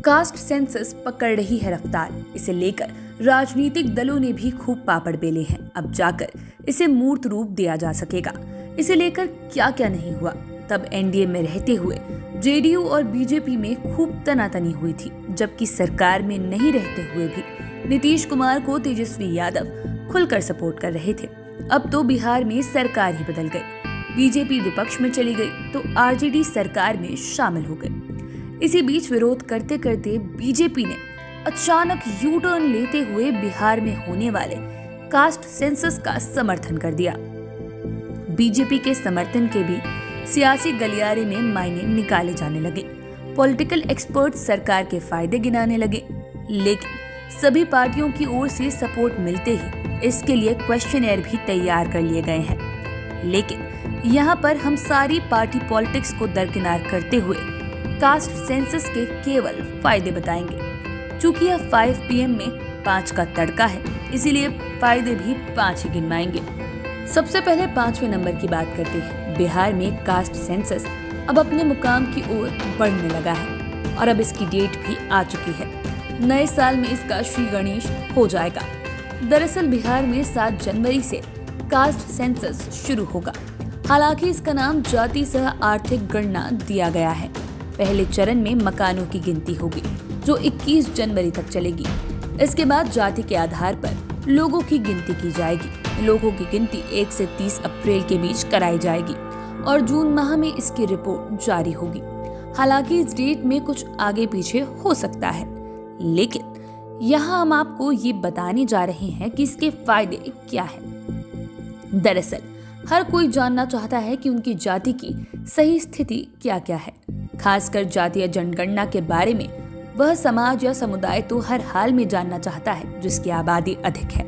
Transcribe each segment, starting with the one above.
Caste census पकड़ रही है रफ्तार। इसे लेकर राजनीतिक दलों ने भी खूब पापड़ बेले हैं। अब जाकर इसे मूर्त रूप दिया जा सकेगा। इसे लेकर क्या क्या नहीं हुआ। तब एनडीए में रहते हुए जेडीयू और बीजेपी में खूब तनातनी हुई थी, जबकि सरकार में नहीं रहते हुए भी नीतीश कुमार को तेजस्वी यादव खुलकर सपोर्ट कर रहे थे। अब तो बिहार में सरकार ही बदल गई। बीजेपी विपक्ष में चली गई तो आरजेडी सरकार में शामिल हो गई। इसी बीच विरोध करते करते बीजेपी ने अचानक यू टर्न लेते हुए बिहार में होने वाले कास्ट सेंसस का समर्थन कर दिया। बीजेपी के समर्थन के भी सियासी गलियारे में मायने निकाले जाने लगे। पॉलिटिकल एक्सपर्ट्स सरकार के फायदे गिनाने लगे, लेकिन सभी पार्टियों की ओर से सपोर्ट मिलते ही इसके लिए क्वेश्चनएयर भी तैयार कर लिए गए हैं। लेकिन यहाँ पर हम सारी पार्टी पॉलिटिक्स को दरकिनार करते हुए कास्ट सेंसस के केवल फायदे बताएंगे। चूंकि यह 5 PM में 5 का तड़का है, इसीलिए फायदे भी 5 ही गिनवाएंगे। सबसे पहले 5वें नंबर की बात करते हैं। बिहार में कास्ट सेंसस अब अपने मुकाम की ओर बढ़ने लगा है और अब इसकी डेट भी आ चुकी है। नए साल में इसका श्री गणेश हो जाएगा। दरअसल बिहार में 7 जनवरी से कास्ट सेंसस शुरू होगा। हालांकि इसका नाम जाति सह आर्थिक गणना दिया गया है। पहले चरण में मकानों की गिनती होगी, जो 21 जनवरी तक चलेगी। इसके बाद जाति के आधार पर लोगों की गिनती की जाएगी। लोगों की गिनती 1 से 30 अप्रैल के बीच कराई जाएगी और जून माह में इसकी रिपोर्ट जारी होगी। हालांकि इस डेट में कुछ आगे पीछे हो सकता है, लेकिन यहाँ हम आपको ये बताने जा रहे हैं कि इसके फायदे क्या हैं। दरअसल हर कोई जानना चाहता है कि उनकी जाति की सही स्थिति क्या क्या है। खासकर जातीय जनगणना के बारे में वह समाज या समुदाय तो हर हाल में जानना चाहता है जिसकी आबादी अधिक है।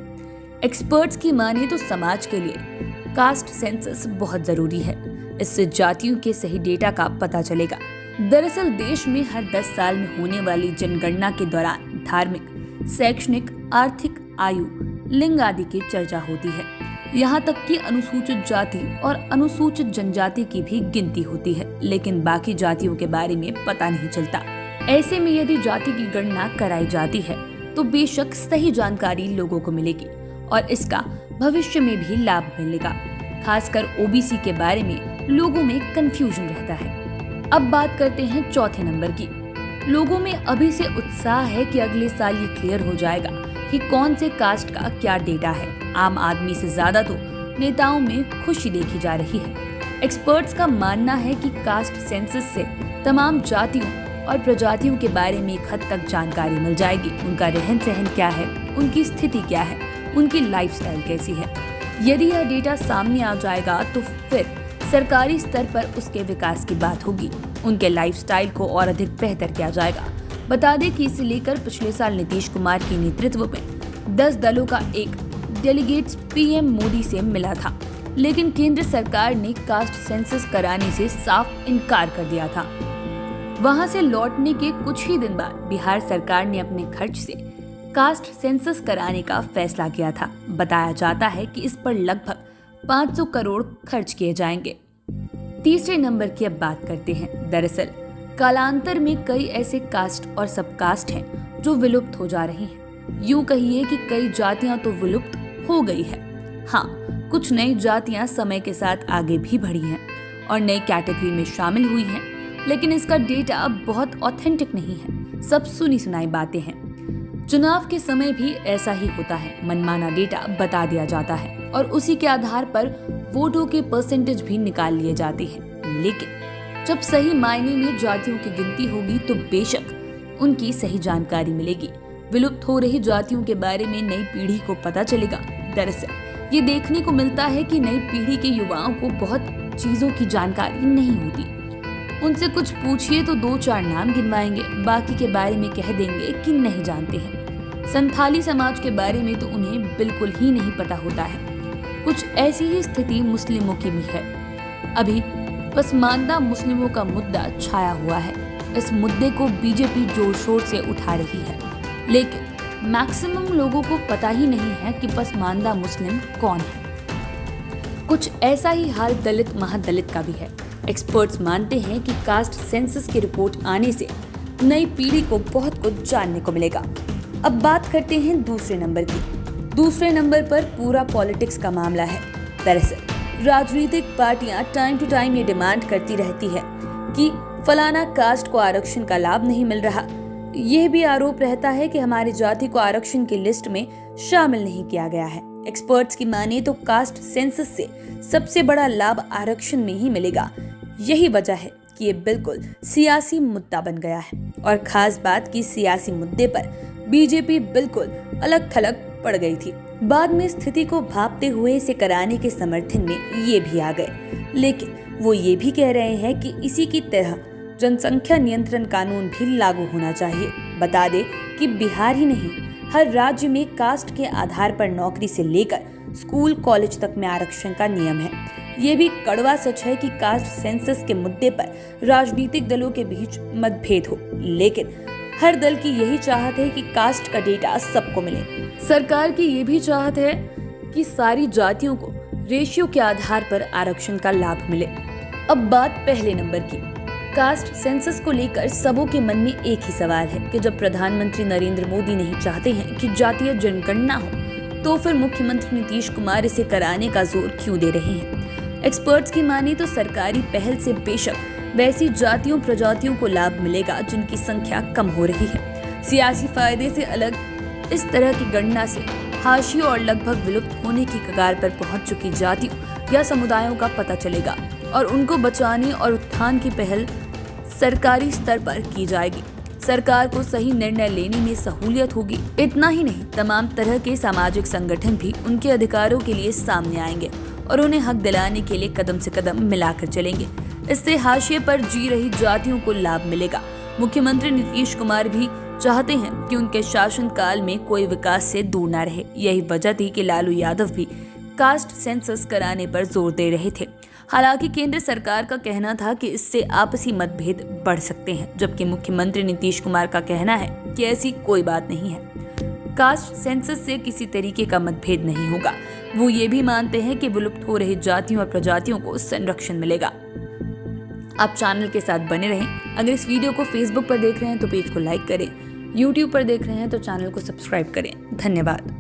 एक्सपर्ट्स की माने तो समाज के लिए कास्ट सेंसस बहुत जरूरी है। इससे जातियों के सही डेटा का पता चलेगा। दरअसल देश में हर 10 साल में होने वाली जनगणना के दौरान धार्मिक, शैक्षणिक, आर्थिक, आयु, लिंग आदि की चर्चा होती है। यहाँ तक कि अनुसूचित जाति और अनुसूचित जनजाति की भी गिनती होती है, लेकिन बाकी जातियों के बारे में पता नहीं चलता। ऐसे में यदि जाति की गणना कराई जाती है तो बेशक सही जानकारी लोगों को मिलेगी और इसका भविष्य में भी लाभ मिलेगा। खासकर ओबीसी के बारे में लोगों में कंफ्यूजन रहता है। अब बात करते हैं चौथे नंबर की। लोगों में अभी से उत्साह है कि अगले साल ये क्लियर हो जाएगा कि कौन से कास्ट का क्या डेटा है। आम आदमी से ज्यादा तो नेताओं में खुशी देखी जा रही है। एक्सपर्ट्स का मानना है कि कास्ट सेंसस से तमाम जातियों और प्रजातियों के बारे में एक हद तक जानकारी मिल जाएगी। उनका रहन सहन क्या है, उनकी स्थिति क्या है, उनकी लाइफस्टाइल कैसी है। यदि यह डेटा सामने आ जाएगा तो फिर सरकारी स्तर पर उसके विकास की बात होगी। उनके लाइफस्टाइल को और अधिक बेहतर किया जाएगा। बता दें कि इसे लेकर पिछले साल नीतीश कुमार के नेतृत्व में 10 दलों का एक डेलीगेट्स पीएम मोदी से मिला था, लेकिन केंद्र सरकार ने कास्ट सेंसस कराने से साफ इनकार कर दिया था। वहां से लौटने के कुछ ही दिन बाद बिहार सरकार ने अपने खर्च से कास्ट सेंसस कराने का फैसला किया था। बताया जाता है कि इस पर लगभग 500 करोड़ खर्च किए जाएंगे। तीसरे नंबर की अब बात करते हैं। दरअसल कालांतर में कई ऐसे कास्ट और सब कास्ट हैं जो विलुप्त हो जा रही हैं। यूं कहिए कि कई जातियां तो विलुप्त हो गई है। हाँ, कुछ नई जातियां समय के साथ आगे भी बढ़ी हैं और नई कैटेगरी में शामिल हुई हैं, लेकिन इसका डेटा बहुत ऑथेंटिक नहीं है। सब सुनी सुनाई बातें हैं। चुनाव के समय भी ऐसा ही होता है। मनमाना डेटा बता दिया जाता है और उसी के आधार पर वोटों के परसेंटेज भी निकाल लिए जाते हैं। लेकिन जब सही मायने में जातियों की गिनती होगी तो बेशक उनकी सही जानकारी मिलेगी। विलुप्त हो रही जातियों के बारे में नई पीढ़ी को पता चलेगा। दरअसल ये देखने को मिलता है कि नई पीढ़ी के युवाओं को बहुत चीजों की जानकारी नहीं होती। उनसे कुछ पूछिए तो 2-4 नाम गिनवाएंगे, बाकी के बारे में कह देंगे कि नहीं जानते हैं। संथाली समाज के बारे में तो उन्हें बिल्कुल ही नहीं पता होता है। कुछ ऐसी ही स्थिति मुस्लिमों की भी है। अभी पसमानदा मुस्लिमों का मुद्दा छाया हुआ है। इस मुद्दे को बीजेपी जोर शोर से उठा रही है, लेकिन मैक्सिमम लोगों को पता ही नहीं है कि पसमानदा मुस्लिम कौन है। कुछ ऐसा ही हाल दलित महादलित का भी है। एक्सपर्ट्स मानते हैं कि कास्ट सेंसस की रिपोर्ट आने से नई पीढ़ी को बहुत कुछ जानने को मिलेगा। अब बात करते हैं दूसरे नंबर की। दूसरे नंबर पर पूरा पॉलिटिक्स का मामला है। दरअसल राजनीतिक पार्टियां टाइम टू टाइम ये डिमांड करती रहती है कि फलाना कास्ट को आरक्षण का लाभ नहीं मिल रहा। यह भी आरोप रहता है कि हमारी जाति को आरक्षण की लिस्ट में शामिल नहीं किया गया है। एक्सपर्ट्स की माने तो कास्ट सेंसस से सबसे बड़ा लाभ आरक्षण में ही मिलेगा। यही वजह है कि ये बिल्कुल सियासी मुद्दा बन गया है। और खास बात कि सियासी मुद्दे पर बीजेपी बिल्कुल अलग थलग पड़ गई थी। बाद में स्थिति को भांपते हुए इसे कराने के समर्थन में ये भी आ गए, लेकिन वो ये भी कह रहे हैं कि इसी की तरह जनसंख्या नियंत्रण कानून भी लागू होना चाहिए। बता दें कि बिहार ही नहीं, हर राज्य में कास्ट के आधार पर नौकरी से लेकर स्कूल कॉलेज तक में आरक्षण का नियम है। ये भी कड़वा सच है कि कास्ट सेंसस के मुद्दे पर राजनीतिक दलों के बीच मतभेद हो, लेकिन हर दल की यही चाहत है कि कास्ट का डेटा सबको मिले। सरकार की ये भी चाहत है कि सारी जातियों को रेशियो के आधार पर आरक्षण का लाभ मिले। अब बात पहले नंबर की। कास्ट सेंसस को लेकर सबों के मन में एक ही सवाल है कि जब प्रधानमंत्री नरेंद्र मोदी नहीं चाहते हैं कि जातीय जनगणना हो, तो फिर मुख्यमंत्री नीतीश कुमार इसे कराने का जोर क्यों दे रहे हैं। एक्सपर्ट्स की माने तो सरकारी पहल से बेशक वैसी जातियों प्रजातियों को लाभ मिलेगा जिनकी संख्या कम हो रही है। सियासी फायदे से अलग इस तरह की गणना से हाशिए और लगभग विलुप्त होने की कगार पर पहुंच चुकी जातियों या समुदायों का पता चलेगा और उनको बचाने और उत्थान की पहल सरकारी स्तर पर की जाएगी। सरकार को सही निर्णय लेने में सहूलियत होगी। इतना ही नहीं, तमाम तरह के सामाजिक संगठन भी उनके अधिकारों के लिए सामने आएंगे और उन्हें हक दिलाने के लिए कदम से कदम मिलाकर चलेंगे। इससे हाशिए पर जी रही जातियों को लाभ मिलेगा। मुख्यमंत्री नीतीश कुमार भी चाहते हैं कि उनके शासनकाल में कोई विकास से दूर न रहे। यही वजह थी कि लालू यादव भी कास्ट सेंसस कराने पर जोर दे रहे थे। हालांकि केंद्र सरकार का कहना था कि इससे आपसी मतभेद बढ़ सकते हैं, जबकि मुख्यमंत्री नीतीश कुमार का कहना है कि ऐसी कोई बात नहीं है। कास्ट सेंसस से किसी तरीके का मतभेद नहीं होगा। वो ये भी मानते हैं कि विलुप्त हो रही जातियों और प्रजातियों को संरक्षण मिलेगा। आप चैनल के साथ बने रहें। अगर इस वीडियो को फेसबुक पर देख रहे हैं तो पेज को लाइक करें, यूट्यूब पर देख रहे हैं तो चैनल को सब्सक्राइब करें। धन्यवाद।